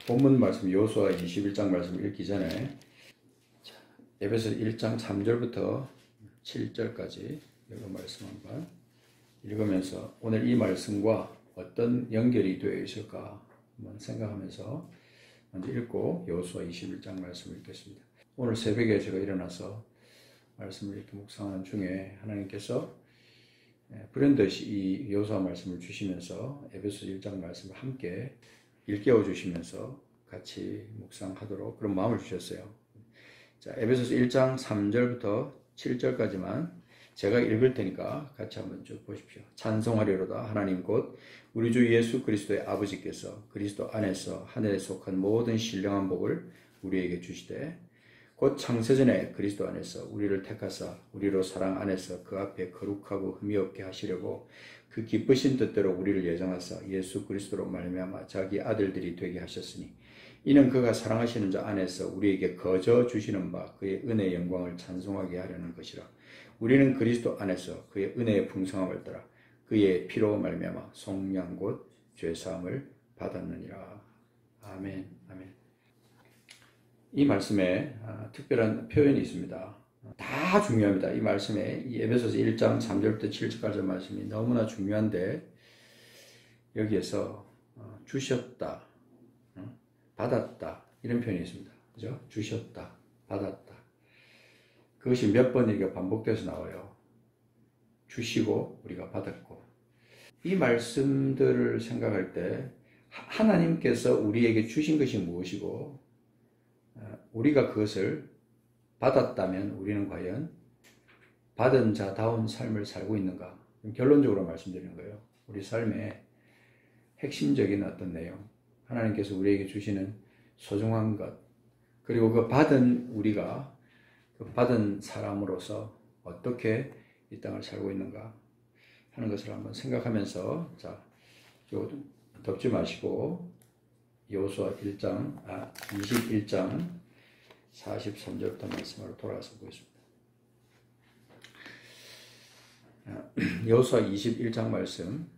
본문 말씀 여호수아 21장 말씀 읽기 전에 에베소서 1장 3절부터 7절까지 이거 말씀 한번 읽으면서 오늘 이 말씀과 어떤 연결이 되어 있을까 한번 생각하면서 먼저 읽고 여호수아 21장 말씀을 읽겠습니다. 오늘 새벽에 제가 일어나서 말씀을 이렇게 묵상하는 중에 하나님께서 불현듯이 이 여호수아 말씀을 주시면서 에베소서 1장 말씀을 함께 일깨워 주시면서 같이 묵상하도록 그런 마음을 주셨어요. 자, 에베소서 1장 3절부터 7절까지만 제가 읽을 테니까 같이 한번 쭉 보십시오. 찬송하리로다 하나님 곧 우리 주 예수 그리스도의 아버지께서 그리스도 안에서 하늘에 속한 모든 신령한 복을 우리에게 주시되 곧 창세전에 그리스도 안에서 우리를 택하사 우리로 사랑 안에서 그 앞에 거룩하고 흠이 없게 하시려고 그 기쁘신 뜻대로 우리를 예정하사 예수 그리스도로 말미암아 자기 아들들이 되게 하셨으니 이는 그가 사랑하시는 자 안에서 우리에게 거저 주시는 바 그의 은혜의 영광을 찬송하게 하려는 것이라. 우리는 그리스도 안에서 그의 은혜의 풍성함을 따라 그의 피로 말미암아 속량 곧 죄사함을 받았느니라. 아멘. 아멘. 이 말씀에 특별한 표현이 있습니다. 다 중요합니다. 이 말씀에 이 에베소서 1장 3절부터 7절까지 말씀이 너무나 중요한데 여기에서 주셨다, 받았다 이런 표현이 있습니다. 그죠? 주셨다, 받았다. 그것이 몇 번 이렇게 반복돼서 나와요. 주시고 우리가 받았고. 이 말씀들을 생각할 때 하나님께서 우리에게 주신 것이 무엇이고 우리가 그것을 받았다면 우리는 과연 받은 자다운 삶을 살고 있는가? 결론적으로 말씀드리는 거예요. 우리 삶의 핵심적인 어떤 내용, 하나님께서 우리에게 주시는 소중한 것, 그리고 그 받은 우리가 그 받은 사람으로서 어떻게 이 땅을 살고 있는가 하는 것을 한번 생각하면서 자, 덮지 마시고 여호수아 21장 43절부터 말씀으로 돌아가서 보겠습니다. 여호수아 21장 말씀.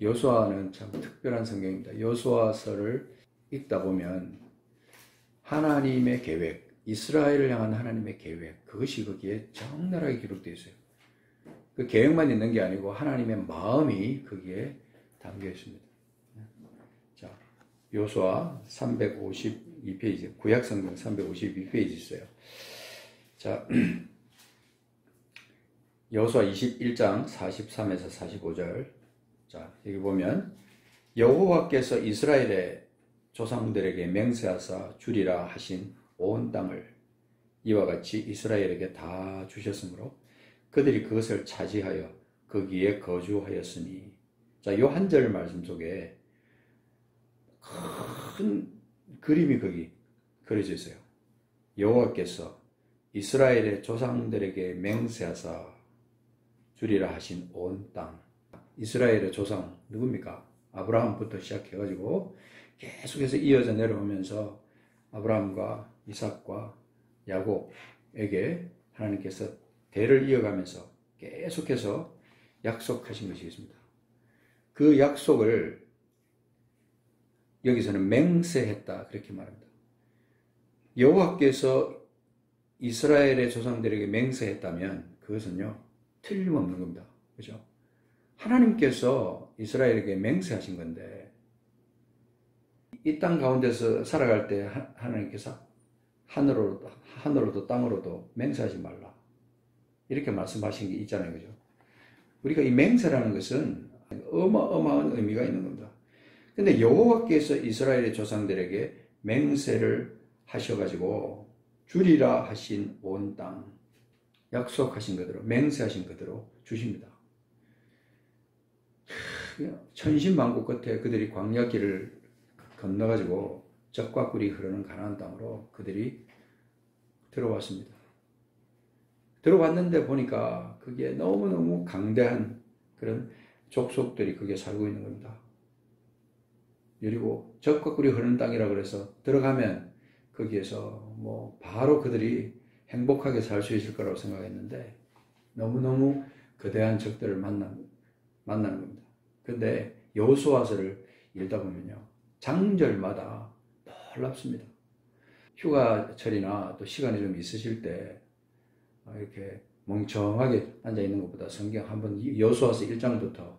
여호수아는 참 특별한 성경입니다. 여호수아서를 읽다 보면 하나님의 계획, 이스라엘을 향한 하나님의 계획, 그것이 거기에 적나라하게 기록되어 있어요. 그 계획만 있는 게 아니고 하나님의 마음이 거기에 담겨 있습니다. 자, 여호수아 352페이지, 구약성경 352페이지 있어요. 자, 여호수아 21장 43에서 45절. 자, 여기 보면 여호와께서 이스라엘의 조상들에게 맹세하사 주리라 하신 온 땅을 이와 같이 이스라엘에게 다 주셨으므로 그들이 그것을 차지하여 거기에 거주하였으니. 자, 요 한 절 말씀 속에 큰 그림이 거기 그려져 있어요. 여호와께서 이스라엘의 조상들에게 맹세하사 주리라 하신 온 땅. 이스라엘의 조상 누굽니까? 아브라함부터 시작해가지고 계속해서 이어져 내려오면서 아브라함과 이삭과 야곱에게 하나님께서 대를 이어가면서 계속해서 약속하신 것이 있습니다. 그 약속을 여기서는 맹세했다 그렇게 말합니다. 여호와께서 이스라엘의 조상들에게 맹세했다면 그것은요 틀림없는 겁니다. 그렇죠? 하나님께서 이스라엘에게 맹세하신 건데 이 땅 가운데서 살아갈 때 하나님께서 하늘로도 땅으로도 맹세하지 말라 이렇게 말씀하신 게 있잖아요. 그죠? 우리가 이 맹세라는 것은 어마어마한 의미가 있는 겁니다. 근데 여호와께서 이스라엘의 조상들에게 맹세를 하셔가지고 주리라 하신 온 땅, 약속하신 그대로 맹세하신 그대로 주십니다. 천신만고 끝에 그들이 광야길을 건너가지고 젖과 꿀이 흐르는 가나안 땅으로 그들이 들어왔습니다. 들어왔는데 보니까 그게 너무너무 강대한 그런 족속들이 거기에 살고 있는 겁니다. 그리고 젖과 꿀이 흐르는 땅이라 그래서 들어가면 거기에서 뭐 바로 그들이 행복하게 살 수 있을 거라고 생각했는데 너무너무 거대한 적들을 만나는 겁니다. 그런데 여호수아서를 읽다 보면요 장절마다 놀랍습니다. 휴가철이나 또 시간이 좀 있으실 때 이렇게 멍청하게 앉아있는 것보다 성경 한번 여호수아서 1장부터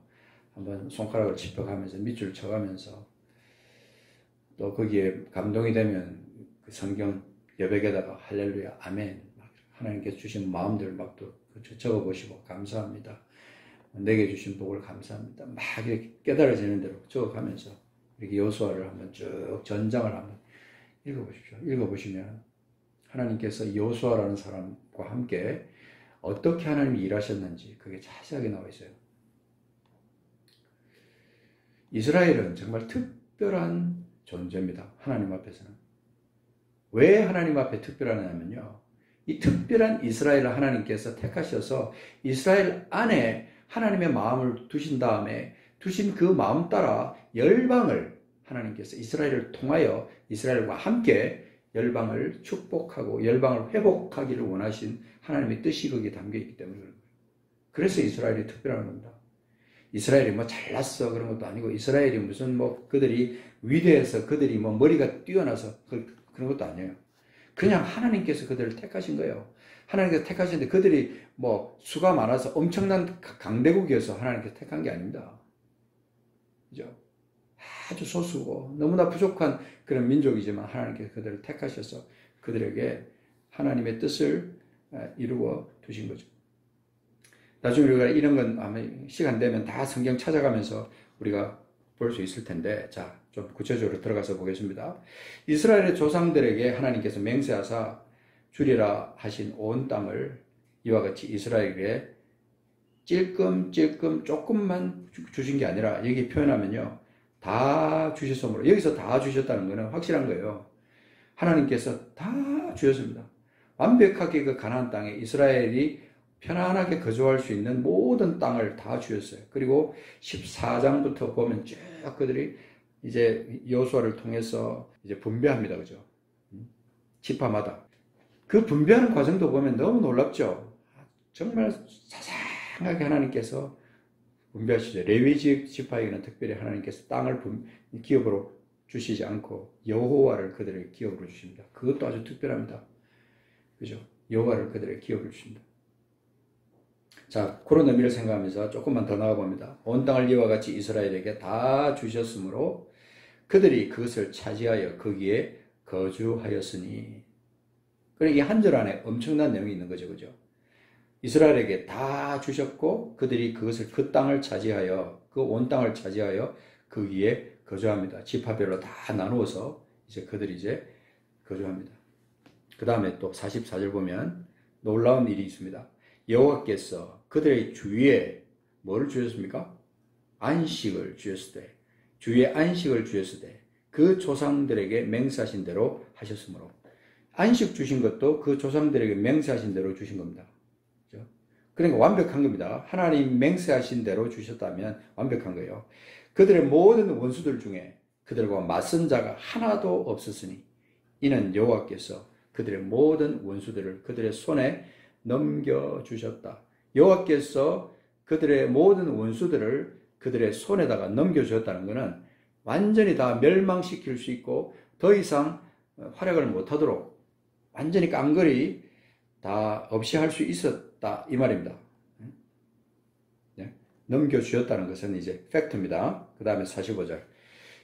한번 손가락을 짚어가면서 밑줄 쳐가면서 또 거기에 감동이 되면 그 성경 여백에다가 할렐루야 아멘 하나님께서 주신 마음들 막 또 적어보시고 감사합니다. 내게 주신 복을 감사합니다. 막 이렇게 깨달아지는 대로 적어가면서 이렇게 여호수아를 한번 쭉 전장을 한번 읽어보십시오. 읽어보시면 하나님께서 여호수아라는 사람과 함께 어떻게 하나님이 일하셨는지 그게 자세하게 나와 있어요. 이스라엘은 정말 특별한 존재입니다. 하나님 앞에서는. 왜 하나님 앞에 특별하냐면요. 이 특별한 이스라엘을 하나님께서 택하셔서 이스라엘 안에 하나님의 마음을 두신 다음에 두신 그 마음 따라 열방을 하나님께서 이스라엘을 통하여 이스라엘과 함께 열방을 축복하고 열방을 회복하기를 원하신 하나님의 뜻이 거기에 담겨 있기 때문에 그런 거예요. 그래서 이스라엘이 특별한 겁니다. 이스라엘이 뭐 잘났어 그런 것도 아니고 이스라엘이 무슨 뭐 그들이 위대해서 그들이 뭐 머리가 뛰어나서 그런 것도 아니에요. 그냥 하나님께서 그들을 택하신 거예요. 하나님께서 택하시는데 그들이 뭐 수가 많아서 엄청난 강대국이어서 하나님께서 택한 게 아닙니다. 그죠? 아주 소수고 너무나 부족한 그런 민족이지만 하나님께서 그들을 택하셔서 그들에게 하나님의 뜻을 이루어 두신 거죠. 나중에 우리가 이런 건 아마 시간 되면 다 성경 찾아가면서 우리가 볼 수 있을 텐데, 자, 좀 구체적으로 들어가서 보겠습니다. 이스라엘의 조상들에게 하나님께서 맹세하사 주리라 하신 온 땅을 이와 같이 이스라엘에게 찔끔찔끔 조금만 주신 게 아니라 여기 표현하면요, 다 주셨으므로, 여기서 다 주셨다는 것은 확실한 거예요. 하나님께서 다 주셨습니다. 완벽하게 그 가나안 땅에 이스라엘이 편안하게 거주할 수 있는 모든 땅을 다 주셨어요. 그리고 14장부터 보면 쭉 그들이 이제 여호수아를 통해서 이제 분배합니다. 그죠? 지파마다. 그 분배하는 과정도 보면 너무 놀랍죠? 정말 자상하게 하나님께서 분배하시죠. 레위 지파에게는 특별히 하나님께서 땅을 기업으로 주시지 않고 여호와를 그들에게 기업으로 주십니다. 그것도 아주 특별합니다. 그죠? 여호와를 그들에게 기업을 주십니다. 자, 그런 의미를 생각하면서 조금만 더 나아봅니다. 온 땅을 이와 같이 이스라엘에게 다 주셨으므로 그들이 그것을 차지하여 거기에 거주하였으니. 그러니까 이 한 절 안에 엄청난 내용이 있는 거죠. 그죠? 이스라엘에게 다 주셨고 그들이 그것을 그 땅을 차지하여 그 온 땅을 차지하여 거기에 거주합니다. 지파별로 다 나누어서 이제 그들이 이제 거주합니다. 그 다음에 또 44절 보면 놀라운 일이 있습니다. 여호와께서 그들의 주위에 뭐를 주셨습니까? 안식을 주셨을 때, 주위에 안식을 주셨을 때 그 조상들에게 맹세하신 대로 하셨으므로, 안식 주신 것도 그 조상들에게 맹세하신 대로 주신 겁니다. 그렇죠? 그러니까 완벽한 겁니다. 하나님 맹세하신 대로 주셨다면 완벽한 거예요. 그들의 모든 원수들 중에 그들과 맞선 자가 하나도 없었으니 이는 여호와께서 그들의 모든 원수들을 그들의 손에 넘겨주셨다. 여호와께서 그들의 모든 원수들을 그들의 손에다가 넘겨주셨다는 것은 완전히 다 멸망시킬 수 있고 더 이상 활약을 못하도록 완전히 깡그리 다 없이 할 수 있었다 이 말입니다. 네? 넘겨주셨다는 것은 이제 팩트입니다. 그 다음에 45절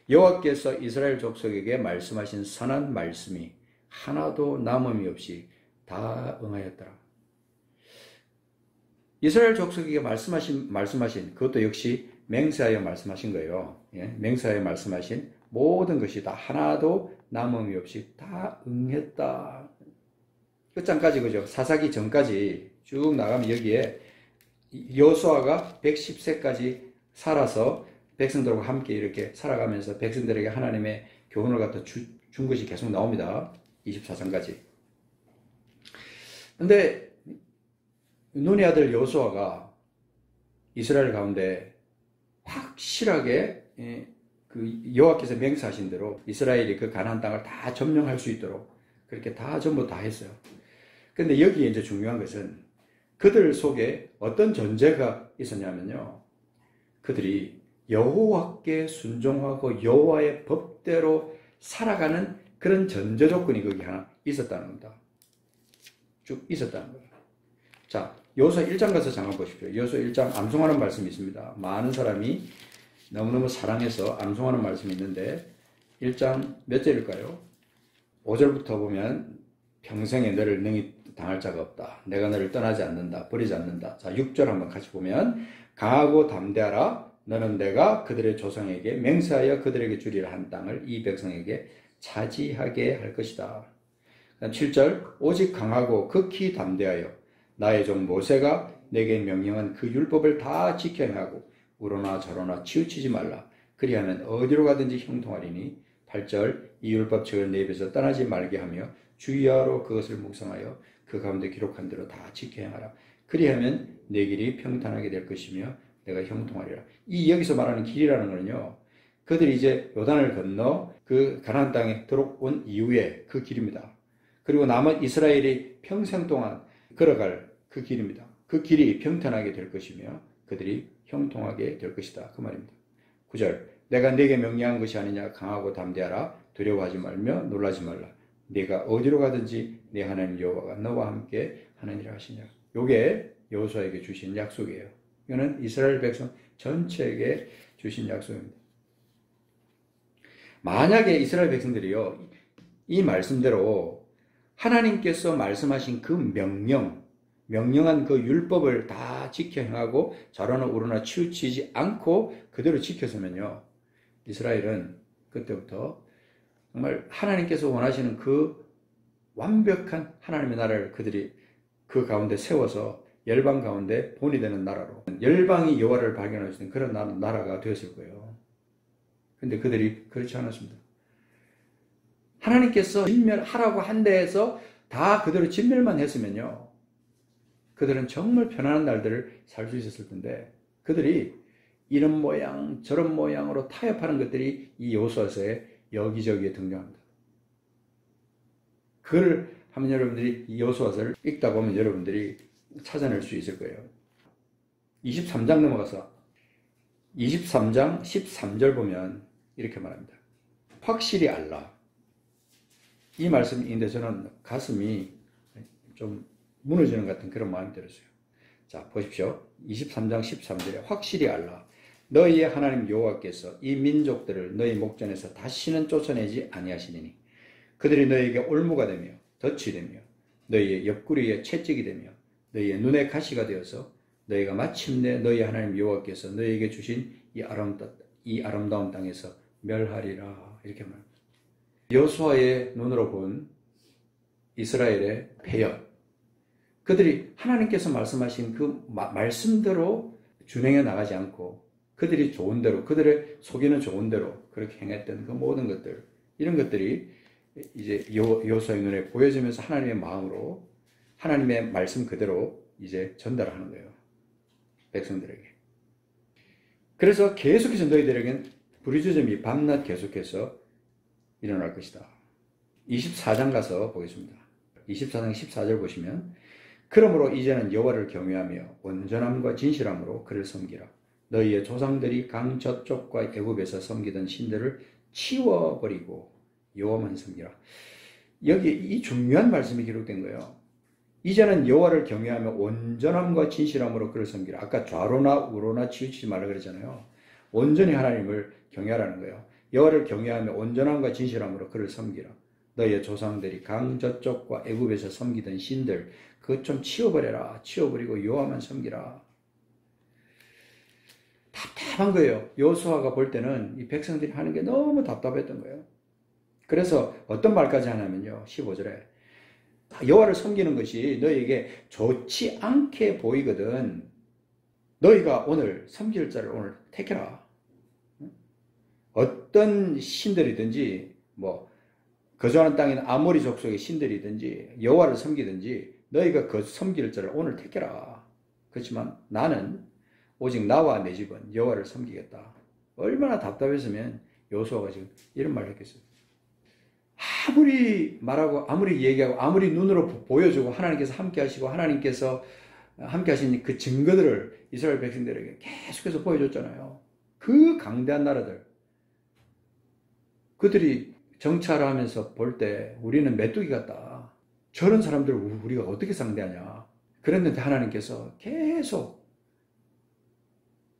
여호와께서 이스라엘 족속에게 말씀하신 선한 말씀이 하나도 남음이 없이 다 응하였더라. 이스라엘 족속에게 말씀하신 그것도 역시 맹세하여 말씀하신 거예요. 예? 맹세하여 말씀하신 모든 것이 다 하나도 남음이 없이 다 응했다. 끝장까지 그죠? 사사기 전까지 쭉 나가면 여기에 여호수아가 110세까지 살아서 백성들과 함께 이렇게 살아가면서 백성들에게 하나님의 교훈을 갖다 준 것이 계속 나옵니다. 24장까지. 근데 눈의 아들 여호수아가 이스라엘 가운데 확실하게 그 여호와께서 맹세하신 대로 이스라엘이 그 가나안 땅을 다 점령할 수 있도록 그렇게 다 전부 다 했어요. 근데 여기에 이제 중요한 것은 그들 속에 어떤 존재가 있었냐면요. 그들이 여호와께 순종하고 여호와의 법대로 살아가는 그런 전제 조건이 거기 하나 있었다는 겁니다. 쭉 있었다는 거예요. 자, 여호수아 1장 가서 잠깐 보십시오. 여호수아 1장 암송하는 말씀이 있습니다. 많은 사람이 너무너무 사랑해서 암송하는 말씀이 있는데 1장 몇 절일까요? 5절부터 보면 평생에 너를 능히 당할 자가 없다. 내가 너를 떠나지 않는다. 버리지 않는다. 자, 6절 한번 같이 보면 강하고 담대하라. 너는 내가 그들의 조상에게 맹세하여 그들에게 주리라 한 땅을 이 백성에게 차지하게 할 것이다. 7절 오직 강하고 극히 담대하여 나의 종 모세가 내게 명령한 그 율법을 다 지켜 행하고 우로나 저로나 치우치지 말라. 그리하면 어디로 가든지 형통하리니 8절 이 율법책을 내 입에서 떠나지 말게 하며 주의하러 그것을 묵상하여 그 가운데 기록한 대로 다 지켜 행하라. 그리하면 내 길이 평탄하게 될 것이며 내가 형통하리라. 이 여기서 말하는 길이라는 거는요, 그들이 이제 요단을 건너 그 가나안 땅에 들어온 이후에 그 길입니다. 그리고 남은 이스라엘이 평생 동안 걸어갈 그 길입니다. 그 길이 평탄하게 될 것이며 그들이 형통하게 될 것이다. 그 말입니다. 9절 내가 네게 명령한 것이 아니냐. 강하고 담대하라. 두려워하지 말며 놀라지 말라. 네가 어디로 가든지 네 하나님 여호와가 너와 함께 하느니라 하시냐. 요게 여호수아에게 주신 약속이에요. 이거는 이스라엘 백성 전체에게 주신 약속입니다. 만약에 이스라엘 백성들이요, 이 말씀대로 하나님께서 말씀하신 그 명령한 그 율법을 다 지켜 행하고 좌로나 우로나 치우치지 않고 그대로 지켰으면요, 이스라엘은 그때부터 정말 하나님께서 원하시는 그 완벽한 하나님의 나라를 그들이 그 가운데 세워서 열방 가운데 본이 되는 나라로, 열방이 여호와를 발견할 수 있는 그런 나라가 되었을 거예요. 근데 그들이 그렇지 않았습니다. 하나님께서 진멸하라고 한 데에서 다 그대로 진멸만 했으면요, 그들은 정말 편안한 날들을 살 수 있었을 텐데, 그들이 이런 모양 저런 모양으로 타협하는 것들이 이 여호수아서에 여기저기에 등장합니다. 그걸 하면 여러분들이 이 여호수아서를 읽다 보면 여러분들이 찾아낼 수 있을 거예요. 23장 넘어가서 23장 13절 보면 이렇게 말합니다. 확실히 알라. 이 말씀인데 저는 가슴이 좀 무너지는 것 같은 그런 마음이 들었어요. 자, 보십시오. 23장 13절에 확실히 알라. 너희의 하나님 여호와께서 이 민족들을 너희 목전에서 다시는 쫓아내지 아니하시니니 그들이 너희에게 올무가 되며 덫이 되며 너희의 옆구리에 채찍이 되며 너희의 눈에 가시가 되어서 너희가 마침내 너희 하나님 여호와께서 너희에게 주신 이 아름다운 땅에서 멸하리라. 이렇게 말합니다. 여호수아의 눈으로 본 이스라엘의 패역, 그들이 하나님께서 말씀하신 그 말씀대로 준행해 나가지 않고 그들이 좋은 대로, 그들의 속이는 좋은 대로 그렇게 행했던 그 모든 것들, 이런 것들이 이제 여호수아의 눈에 보여지면서 하나님의 마음으로 하나님의 말씀 그대로 이제 전달하는 거예요, 백성들에게. 그래서 계속해서 너희들에겐 부르짖음이 밤낮 계속해서 일어날 것이다. 24장 가서 보겠습니다. 24장 14절 보시면 그러므로 이제는 여호와를 경외하며 온전함과 진실함으로 그를 섬기라. 너희의 조상들이 강 저쪽과 애굽에서 섬기던 신들을 치워버리고 여호와만 섬기라. 여기 이 중요한 말씀이 기록된 거예요. 이제는 여호와를 경외하며 온전함과 진실함으로 그를 섬기라. 아까 좌로나 우로나 치우치지 말라 그랬잖아요. 온전히 하나님을 경외하라는 거예요. 여호와를 경외하며 온전함과 진실함으로 그를 섬기라. 너희의 조상들이 강 저쪽과 애굽에서 섬기던 신들 그것 좀 치워버려라. 치워버리고 여호와만 섬기라. 답답한 거예요. 여호수아가 볼 때는 이 백성들이 하는 게 너무 답답했던 거예요. 그래서 어떤 말까지 하냐면요, 15절에 여호와를 섬기는 것이 너희에게 좋지 않게 보이거든 너희가 오늘 섬길 자를 오늘 택해라. 어떤 신들이든지 거주하는 땅에 있는 아모리 족속의 신들이든지 여호와를 섬기든지 너희가 그 섬길 자를 오늘 택해라. 그렇지만 나는 오직 나와 내 집은 여호와를 섬기겠다. 얼마나 답답했으면 여호수아가 지금 이런 말을 했겠어요. 아무리 말하고 아무리 얘기하고 아무리 눈으로 보여주고 하나님께서 함께 하시고 하나님께서 함께 하신 그 증거들을 이스라엘 백성들에게 계속해서 보여줬잖아요. 그 강대한 나라들, 그들이 정찰을 하면서 볼 때 우리는 메뚜기 같다. 저런 사람들을 우리가 어떻게 상대하냐. 그랬는데 하나님께서 계속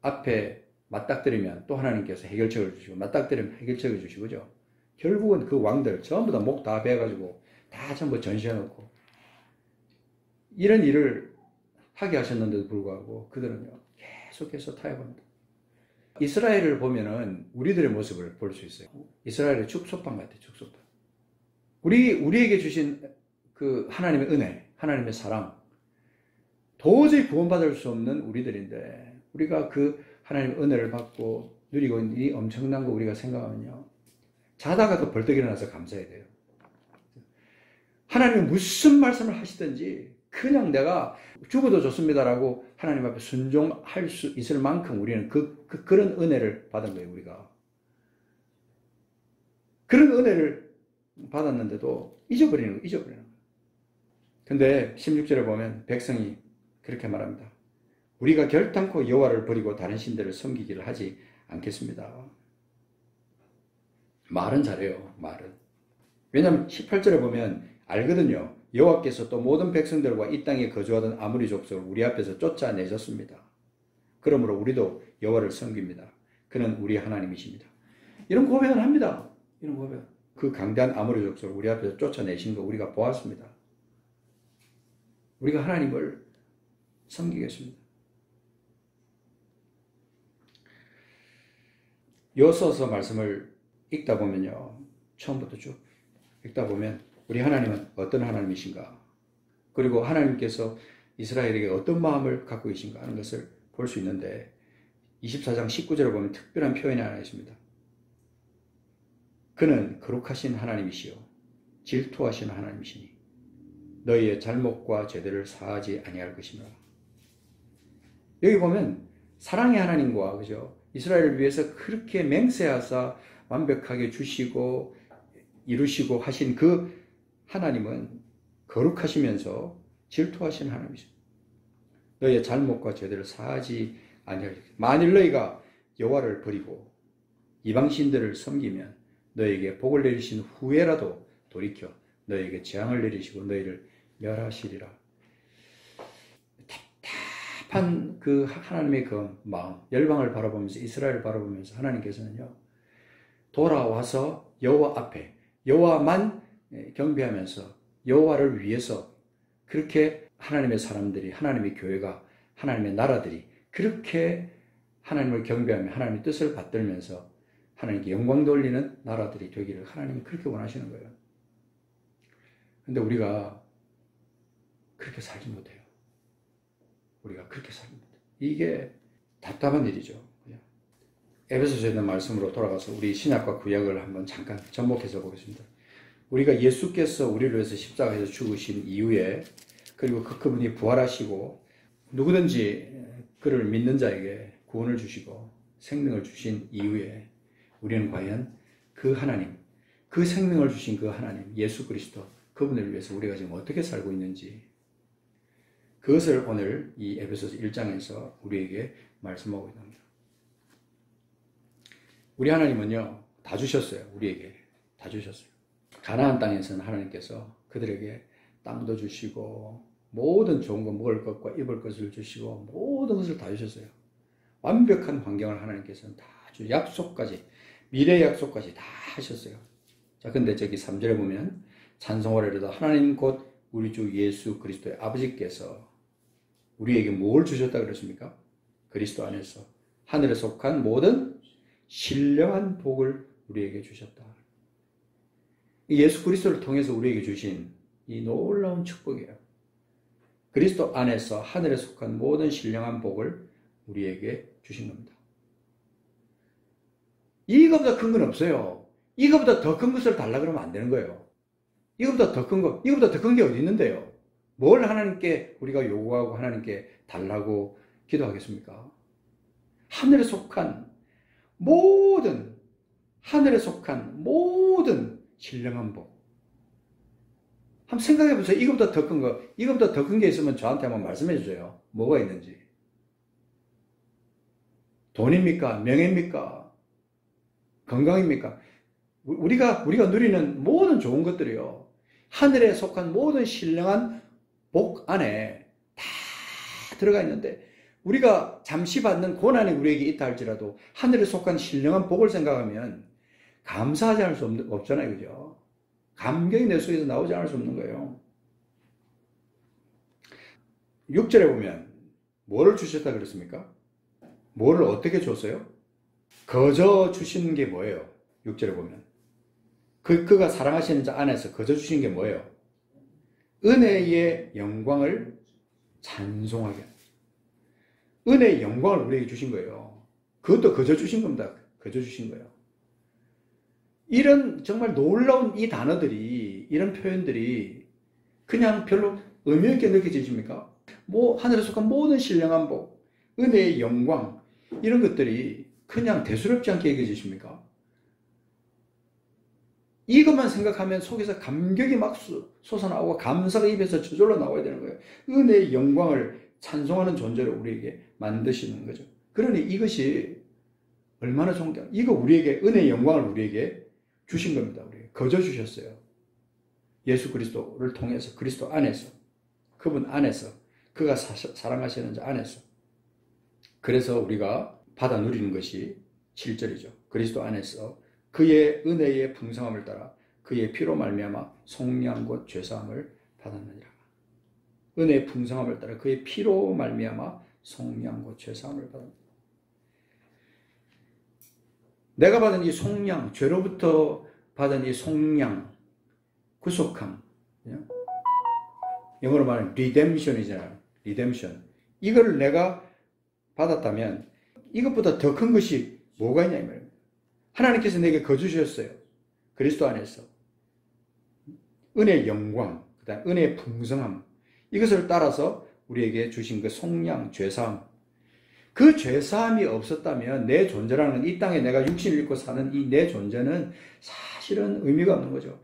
앞에 맞닥뜨리면 또 하나님께서 해결책을 주시고, 맞닥뜨리면 해결책을 주시고, 그죠? 결국은 그 왕들 전부 다 목 다 베어가지고 다 전부 전시해놓고 이런 일을 하게 하셨는데도 불구하고 그들은요 계속해서 타협합니다. 이스라엘을 보면은 우리들의 모습을 볼 수 있어요. 이스라엘의 축소판 같아요. 축소판. 우리에게 주신 그 하나님의 은혜, 하나님의 사랑, 도저히 구원받을 수 없는 우리들인데 우리가 그 하나님의 은혜를 받고 누리고 있는 이 엄청난 거 우리가 생각하면요, 자다가도 벌떡 일어나서 감사해야 돼요. 하나님이 무슨 말씀을 하시든지 그냥 내가 죽어도 좋습니다라고 하나님 앞에 순종할 수 있을 만큼 우리는 그런 은혜를 받은 거예요. 우리가 그런 은혜를 받았는데도 잊어버리는 거예요. 근데 16절에 보면 백성이 그렇게 말합니다. 우리가 결단코 여호와를 버리고 다른 신들을 섬기기를 하지 않겠습니다. 말은 잘해요. 말은. 왜냐하면 18절에 보면 알거든요. 여호와께서 또 모든 백성들과 이 땅에 거주하던 아모리 족속을 우리 앞에서 쫓아내셨습니다. 그러므로 우리도 여호와를 섬깁니다. 그는 우리 하나님이십니다. 이런 고백을 합니다. 이런 고백. 그 강대한 아모리 족속을 우리 앞에서 쫓아내신 거 우리가 보았습니다. 우리가 하나님을 섬기겠습니다. 여호수아서 말씀을 읽다 보면요, 처음부터 쭉 읽다 보면 우리 하나님은 어떤 하나님이신가, 그리고 하나님께서 이스라엘에게 어떤 마음을 갖고 계신가 하는 것을 볼 수 있는데 24장 19절을 보면 특별한 표현이 하나 있습니다. 그는 거룩하신 하나님이시요 질투하시는 하나님이시니 너희의 잘못과 죄들을 사하지 아니할 것이며. 여기 보면 사랑의 하나님과, 그죠, 이스라엘을 위해서 그렇게 맹세하사 완벽하게 주시고 이루시고 하신 그 하나님은 거룩하시면서 질투하신 하나님이십니다. 너희의 잘못과 죄들을 사하지 아니할 것이며 만일 너희가 여호와를 버리고 이방신들을 섬기면 너희에게 복을 내리신 후에라도 돌이켜 너희에게 재앙을 내리시고 너희를 멸하시리라. 답답한 그 하나님의 그 마음, 열방을 바라보면서, 이스라엘을 바라보면서 하나님께서는요, 돌아와서 여호와 앞에 여호와만 경배하면서 여호와를 위해서 그렇게 하나님의 사람들이, 하나님의 교회가, 하나님의 나라들이 그렇게 하나님을 경배하며 하나님의 뜻을 받들면서 하나님께 영광 돌리는 나라들이 되기를 하나님이 그렇게 원하시는 거예요. 근데 우리가 그렇게 살지 못해요. 우리가 그렇게 살지 못해요. 이게 답답한 일이죠. 에베소서에 있는 말씀으로 돌아가서 우리 신약과 구약을 한번 잠깐 접목해서 보겠습니다. 우리가 예수께서 우리를 위해서 십자가에서 죽으신 이후에, 그리고 그분이 부활하시고 누구든지 그를 믿는 자에게 구원을 주시고 생명을 주신 이후에 우리는 과연 그 하나님, 그 생명을 주신 그 하나님 예수 그리스도, 그분을 위해서 우리가 지금 어떻게 살고 있는지, 그것을 오늘 이 에베소서 1장에서 우리에게 말씀하고 있습니다. 우리 하나님은요, 다 주셨어요. 우리에게 다 주셨어요. 가나안 땅에서는 하나님께서 그들에게 땅도 주시고 모든 좋은 거, 먹을 것과 입을 것을 주시고 모든 것을 다 주셨어요. 완벽한 환경을 하나님께서는 다 주시고 약속까지, 미래 약속까지 다 하셨어요. 자, 근데 저기 3절에 보면 찬송하리로다 하나님 곧 우리 주 예수 그리스도의 아버지께서 우리에게 뭘 주셨다 그랬습니까? 그리스도 안에서 하늘에 속한 모든 신령한 복을 우리에게 주셨다. 예수 그리스도를 통해서 우리에게 주신 이 놀라운 축복이에요. 그리스도 안에서 하늘에 속한 모든 신령한 복을 우리에게 주신 겁니다. 이거보다 큰 건 없어요. 이거보다 더 큰 것을 달라 그러면 안 되는 거예요. 이거보다 더 큰 거, 이거보다 더 큰 게 어디 있는데요? 뭘 하나님께 우리가 요구하고 하나님께 달라고 기도하겠습니까? 하늘에 속한 모든, 하늘에 속한 모든 신령한 복. 한번 생각해 보세요. 이거보다 더 큰 거, 이거보다 더 큰 게 있으면 저한테 한번 말씀해 주세요. 뭐가 있는지. 돈입니까? 명예입니까? 건강입니까? 우리가 누리는 모든 좋은 것들이요. 하늘에 속한 모든 신령한 복 안에 다 들어가 있는데 우리가 잠시 받는 고난이 우리에게 있다 할지라도 하늘에 속한 신령한 복을 생각하면 감사하지 않을 수 없잖아요. 그죠? 감격이 내 속에서 나오지 않을 수 없는 거예요. 6절에 보면 뭐를 주셨다 그랬습니까? 뭐를 어떻게 줬어요? 거저 주시는 게 뭐예요? 6절에 보면 그가 사랑하시는 자 안에서 거저 주신 게 뭐예요? 은혜의 영광을 찬송하게. 은혜의 영광을 우리에게 주신 거예요. 그것도 거저 주신 겁니다. 거저 주신 거예요. 이런 정말 놀라운 이 단어들이, 이런 표현들이 그냥 별로 의미 없게 느껴지십니까? 하늘에 속한 모든 신령한 복, 은혜의 영광, 이런 것들이 그냥 대수롭지 않게 여겨지십니까? 이것만 생각하면 속에서 감격이 막 솟아나오고 감사가 입에서 저절로 나와야 되는 거예요. 은혜의 영광을 찬송하는 존재로 우리에게 만드시는 거죠. 그러니 이것이 얼마나 좋은 게, 이거 우리에게, 은혜의 영광을 우리에게 주신 겁니다. 우리에게 거저 주셨어요. 예수 그리스도를 통해서, 그리스도 안에서, 그분 안에서, 그가 사랑하시는 자 안에서. 그래서 우리가 받아 누리는 것이 7절이죠. 그리스도 안에서 그의 은혜의 풍성함을 따라 그의 피로 말미암아 속량 곧 죄사함을 받았느니라. 은혜의 풍성함을 따라 그의 피로 말미암아 속량 곧 죄사함을 받았느니라. 내가 받은 이 속량, 죄로부터 받은 이 속량, 구속함, 영어로 말하면 redemption이잖아요. redemption. 이걸 내가 받았다면 이것보다 더 큰 것이 뭐가 있냐 이 말입니다. 하나님께서 내게 거주셨어요. 그리스도 안에서. 은혜의 영광, 그다음 은혜의 풍성함, 이것을 따라서 우리에게 주신 그 속량, 죄사함. 그 죄사함이 없었다면 내 존재라는, 이 땅에 내가 육신을 입고 사는 이 내 존재는 사실은 의미가 없는 거죠.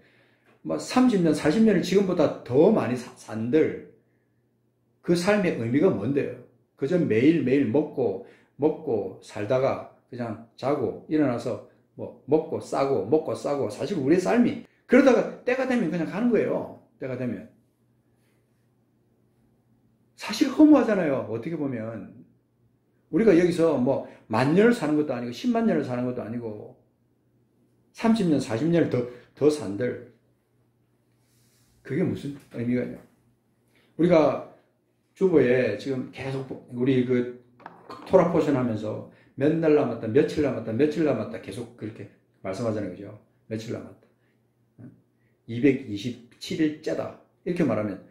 30년, 40년을 지금보다 더 많이 산들 그 삶의 의미가 뭔데요? 그저 매일매일 먹고 살다가 그냥 자고 일어나서 먹고 싸고 사실 우리의 삶이 그러다가 때가 되면 그냥 가는 거예요. 때가 되면 사실 허무하잖아요. 어떻게 보면 우리가 여기서 10,000년을 사는 것도 아니고 10만 년을 사는 것도 아니고 30년 40년을 더 산들 그게 무슨 의미가 있냐. 우리가 주보에 지금 계속 우리 그 토라 포션 하면서 몇 날 남았다, 며칠 남았다 계속 그렇게 말씀하잖아요. 그죠? 며칠 남았다. 227일째다. 이렇게 말하면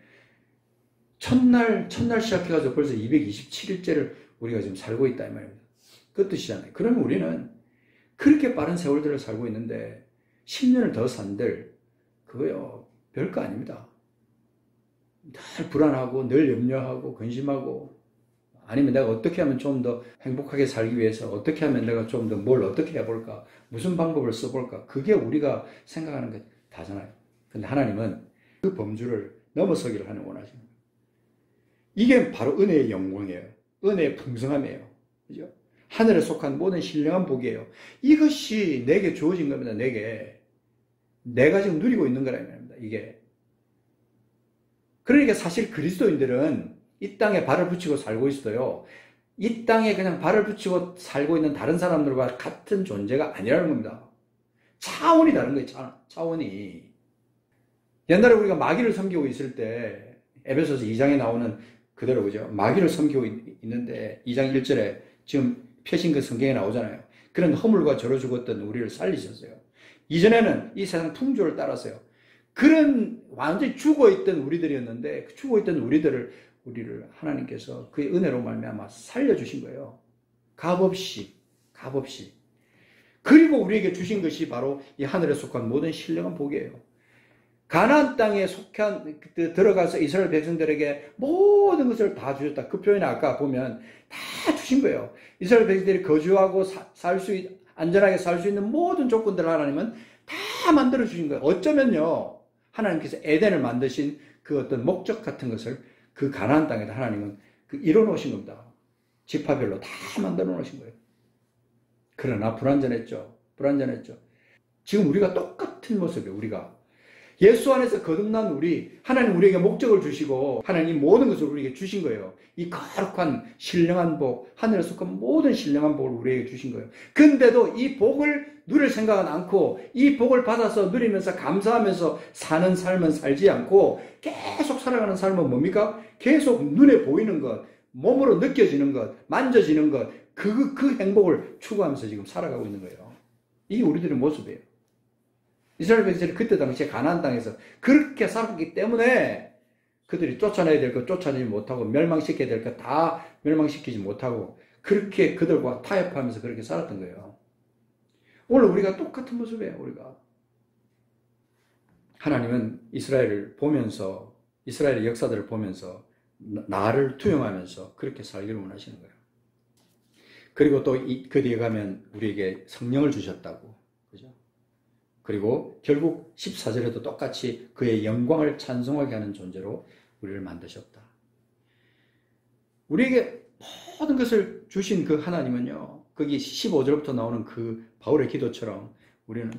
첫날 시작해가지고 벌써 227일째를 우리가 지금 살고 있다 이 말입니다. 그 뜻이잖아요. 그러면 우리는 그렇게 빠른 세월들을 살고 있는데 10년을 더 산들 그거요 별거 아닙니다. 늘 불안하고 늘 염려하고 근심하고 아니면 내가 어떻게 하면 좀 더 행복하게 살기 위해서 어떻게 하면 내가 좀 더 뭘 어떻게 해볼까 무슨 방법을 써볼까 그게 우리가 생각하는 것 다잖아요. 근데 하나님은 그 범주를 넘어서기를 하는 원하십니다. 이게 바로 은혜의 영광이에요. 은혜의 풍성함이에요. 그죠? 하늘에 속한 모든 신령한 복이에요. 이것이 내게 주어진 겁니다. 내가 지금 누리고 있는 거라는 겁니다. 이게. 그러니까 사실 그리스도인들은 이 땅에 발을 붙이고 살고 있어요. 이 땅에 그냥 발을 붙이고 살고 있는 다른 사람들과 같은 존재가 아니라는 겁니다. 차원이 다른 거예요. 차원이. 옛날에 우리가 마귀를 섬기고 있을 때 에베소서 2장에 나오는 그대로 그죠? 마귀를 섬기고 있는데 2장 1절에 지금 펴신 그 성경에 나오잖아요. 그런 허물과 저로 죽었던 우리를 살리셨어요. 이전에는 이 세상 풍조를 따랐어요. 그런 완전히 죽어있던 우리들이었는데 죽어있던 우리를 하나님께서 그의 은혜로 말미암아 살려주신 거예요. 값없이. 그리고 우리에게 주신 것이 바로 이 하늘에 속한 모든 신령한 복이에요. 가나안 땅에 들어가서 이스라엘 백성들에게 모든 것을 다 주셨다. 그 표현이 아까 보면 다 주신 거예요. 이스라엘 백성들이 거주하고 안전하게 살 수 있는 모든 조건들을 하나님은 다 만들어 주신 거예요. 어쩌면요 하나님께서 에덴을 만드신 그 어떤 목적 같은 것을 그 가나안 땅에다 하나님은 이뤄 놓으신 겁니다. 지파별로 다 만들어 놓으신 거예요. 그러나 불완전했죠. 지금 우리가 똑같은 모습이에요. 우리가 예수 안에서 거듭난 우리, 하나님 우리에게 목적을 주시고 하나님 모든 것을 우리에게 주신 거예요. 이 거룩한 신령한 복, 하늘에 속한 모든 신령한 복을 우리에게 주신 거예요. 근데도 이 복을 누릴 생각은 않고 이 복을 받아서 누리면서 감사하면서 사는 삶은 살지 않고 계속 살아가는 삶은 뭡니까? 계속 눈에 보이는 것, 몸으로 느껴지는 것, 만져지는 것, 그 행복을 추구하면서 지금 살아가고 있는 거예요. 이게 우리들의 모습이에요. 이스라엘 백성들이 그때 당시에 가나안 땅에서 그렇게 살았기 때문에 그들이 쫓아내야 될 것 쫓아내지 못하고 멸망시켜야 될 것 다 멸망시키지 못하고 그렇게 그들과 타협하면서 그렇게 살았던 거예요. 오늘 우리가 똑같은 모습이에요. 우리가 하나님은 이스라엘을 보면서 이스라엘의 역사들을 보면서 나를 투영하면서 그렇게 살기를 원하시는 거예요. 그리고 또 그 뒤에 가면 우리에게 성령을 주셨다고. 그죠? 그리고 결국 14절에도 똑같이 그의 영광을 찬송하게 하는 존재로 우리를 만드셨다. 우리에게 모든 것을 주신 그 하나님은요, 거기 15절부터 나오는 그 바울의 기도처럼 우리는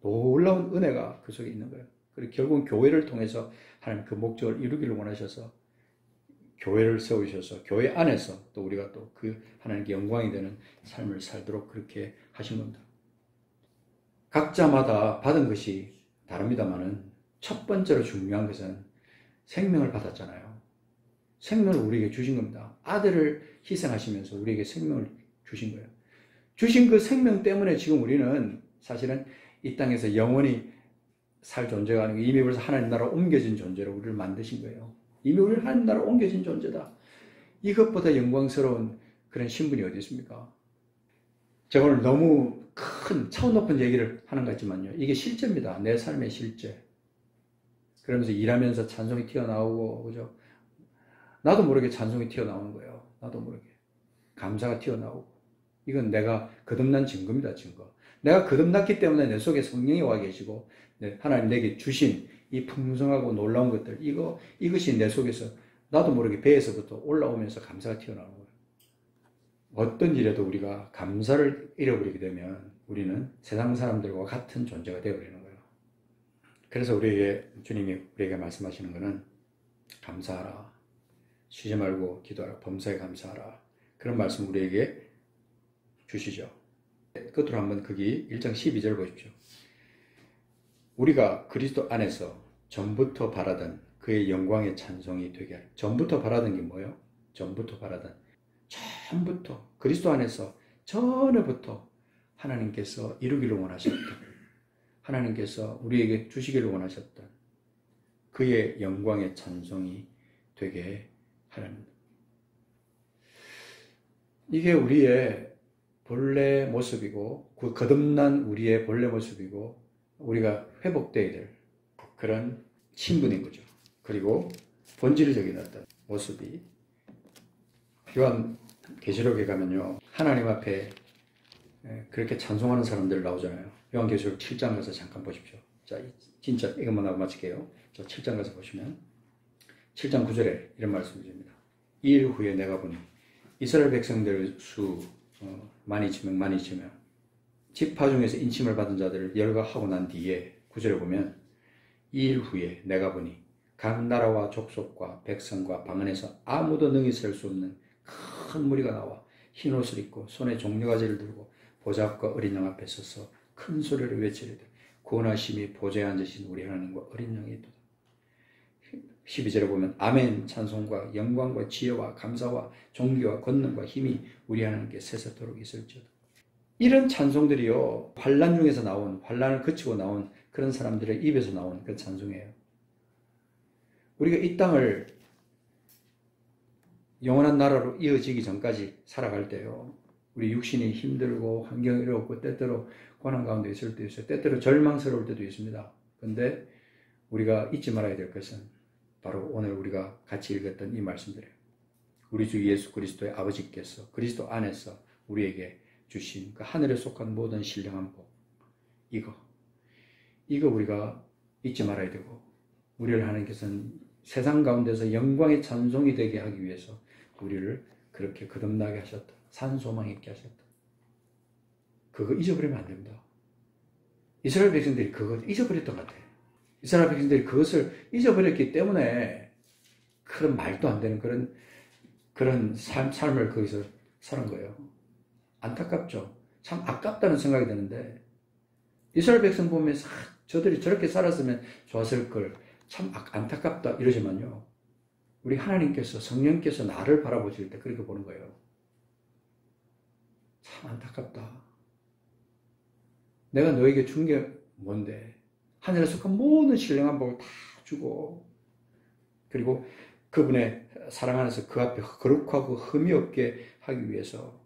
놀라운 은혜가 그 속에 있는 거예요. 그리고 결국은 교회를 통해서 하나님 그 목적을 이루기를 원하셔서 교회를 세우셔서 교회 안에서 또 우리가 또 그 하나님께 영광이 되는 삶을 살도록 그렇게 하신 겁니다. 각자마다 받은 것이 다릅니다만은 첫 번째로 중요한 것은 생명을 받았잖아요. 생명을 우리에게 주신 겁니다. 아들을 희생하시면서 우리에게 생명을 주신 거예요. 주신 그 생명 때문에 지금 우리는 사실은 이 땅에서 영원히 살 존재가 아니고 이미 벌써 하나님 나라로 옮겨진 존재로 우리를 만드신 거예요. 이미 우리는 하나님 나라로 옮겨진 존재다. 이것보다 영광스러운 그런 신분이 어디 있습니까? 제가 오늘 너무 큰 차원 높은 얘기를 하는 것 같지만요. 이게 실제입니다. 내 삶의 실제. 그러면서 일하면서 찬송이 튀어나오고, 그죠? 나도 모르게 찬송이 튀어나오는 거예요. 나도 모르게. 감사가 튀어나오고. 이건 내가 거듭난 증거입니다. 증거. 내가 거듭났기 때문에 내 속에 성령이 와 계시고 하나님 내게 주신 이 풍성하고 놀라운 것들, 이것이 내 속에서 나도 모르게 배에서부터 올라오면서 감사가 튀어나오는 거예요. 어떤 일에도 우리가 감사를 잃어버리게 되면 우리는 세상 사람들과 같은 존재가 되어버리는 거예요. 그래서 주님이 우리에게 말씀하시는 것은 감사하라. 쉬지 말고 기도하라. 범사에 감사하라. 그런 말씀 우리에게 주시죠. 끝으로 한번 거기 1장 12절 보십시오. 우리가 그리스도 안에서 전부터 바라던 그의 영광의 찬송이 되게 할. 전부터 바라던 게 뭐예요? 전부터 그리스도 안에서 전에부터 하나님께서 이루기를 원하셨던, 하나님께서 우리에게 주시기를 원하셨던 그의 영광의 찬송이 되게 하는, 이게 우리의 본래 모습이고 그 거듭난 우리의 본래 모습이고 우리가 회복되어야 될 그런 신분인 거죠. 그리고 본질적인 어떤 모습이 요한계시록에 가면요, 하나님 앞에 그렇게 찬송하는 사람들 나오잖아요. 요한계시록 7장 가서 잠깐 보십시오. 자, 진짜 이것만 하고 마칠게요. 저 7장 가서 보시면 7장 9절에 이런 말씀을 드립니다. 2일 후에 내가 보니 이스라엘 백성들 수 많이 치며 지파 중에서 인침을 받은 자들을 열거하고 난 뒤에 9절에 보면 2일 후에 내가 보니 각 나라와 족속과 백성과 방언에서 아무도 능히 셀 수 없는 큰 무리가 나와 흰 옷을 입고 손에 종려가지를 들고 보좌 앞과 어린 양 앞에 서서 큰 소리로 외치리되 구원하심이 보좌에 앉으신 우리 하나님과 어린 양이 있도다. 12절에 보면 아멘 찬송과 영광과 지혜와 감사와 존귀와 권능과 힘이 우리 하나님께 세세토록 있을지어다. 이런 찬송들이요, 환난 중에서 나온, 환난을 거치고 나온 그런 사람들의 입에서 나온 그 찬송이에요. 우리가 이 땅을 영원한 나라로 이어지기 전까지 살아갈 때요, 우리 육신이 힘들고 환경이 어렵고 때때로 고난 가운데 있을 때도 있어요. 때때로 절망스러울 때도 있습니다. 그런데 우리가 잊지 말아야 될 것은 바로 오늘 우리가 같이 읽었던 이 말씀들이에요. 우리 주 예수 그리스도의 아버지께서 그리스도 안에서 우리에게 주신 그 하늘에 속한 모든 신령한 복, 이거 우리가 잊지 말아야 되고, 우리를 하나님께서는 세상 가운데서 영광의 찬송이 되게 하기 위해서 우리를 그렇게 거듭나게 하셨다. 산소망 있게 하셨다. 그거 잊어버리면 안 됩니다. 이스라엘 백성들이 그거 잊어버렸던 것 같아요. 이스라엘 백성들이 그것을 잊어버렸기 때문에 그런 말도 안 되는 그런 삶을 거기서 사는 거예요. 안타깝죠. 참 아깝다는 생각이 드는데 이스라엘 백성 보면서 저들이 저렇게 살았으면 좋았을 걸 참 안타깝다 이러지만요. 우리 하나님께서 성령께서 나를 바라보실 때 그렇게 보는 거예요. 참 안타깝다. 내가 너에게 준 게 뭔데? 하늘에서 그 모든 신령한 복을 다 주고 그리고 그분의 사랑 안에서 그 앞에 거룩하고 흠이 없게 하기 위해서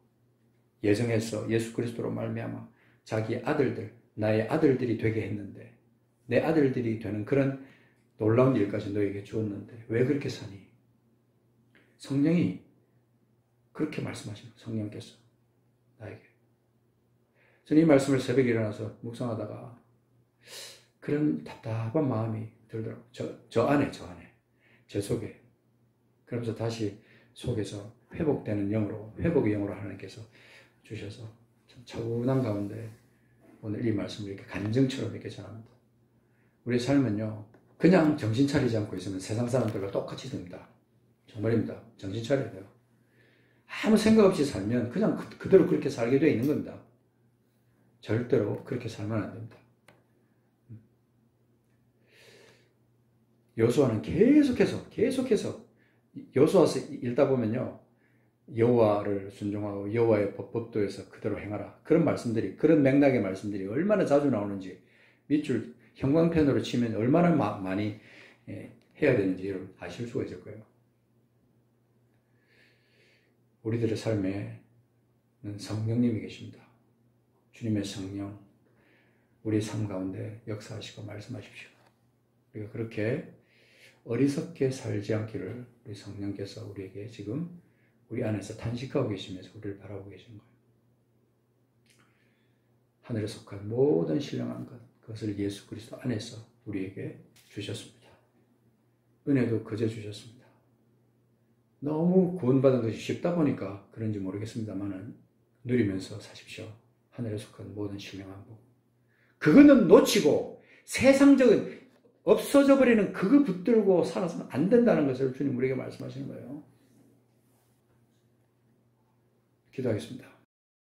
예정해서 예수 그리스도로 말미암아 자기의 아들들, 나의 아들들이 되게 했는데 내 아들들이 되는 그런 놀라운 일까지 너에게 주었는데 왜 그렇게 사니? 성령이 그렇게 말씀하시는 거예요. 성령께서 나에게. 저는 이 말씀을 새벽에 일어나서 묵상하다가 그런 답답한 마음이 들더라고요. 저 안에, 제 속에. 그러면서 다시 속에서 회복되는 영으로, 회복의 영으로 하나님께서 주셔서 참 차분한 가운데 오늘 이 말씀을 이렇게 간증처럼 이렇게 전합니다. 우리의 삶은요, 그냥 정신 차리지 않고 있으면 세상 사람들과 똑같이 됩니다. 정말입니다. 정신 차려야 돼요. 아무 생각 없이 살면 그냥 그대로 그렇게 살게 되어 있는 겁니다. 절대로 그렇게 살면 안 됩니다. 여호수아는 계속해서 여호수아서 읽다 보면요. 여호와를 순종하고 여호와의 법도에서 그대로 행하라. 그런 말씀들이, 그런 맥락의 말씀들이 얼마나 자주 나오는지 밑줄 형광펜으로 치면 얼마나 많이 해야 되는지 여러분 아실 수가 있을 거예요. 우리들의 삶에는 성령님이 계십니다. 주님의 성령, 우리 삶 가운데 역사하시고 말씀하십시오. 우리가 그렇게 어리석게 살지 않기를 우리 성령께서 우리에게 지금 우리 안에서 탄식하고 계시면서 우리를 바라보고 계시는 거예요. 하늘에 속한 모든 신령한 것, 그것을 예수 그리스도 안에서 우리에게 주셨습니다. 은혜도 그저 주셨습니다. 너무 구원받은 것이 쉽다 보니까 그런지 모르겠습니다만은 누리면서 사십시오. 하늘에 속한 모든 신령한 복. 그거는 놓치고 세상적인 없어져 버리는 그거 붙들고 살아서는 안 된다는 것을 주님 우리에게 말씀하시는 거예요. 기도하겠습니다.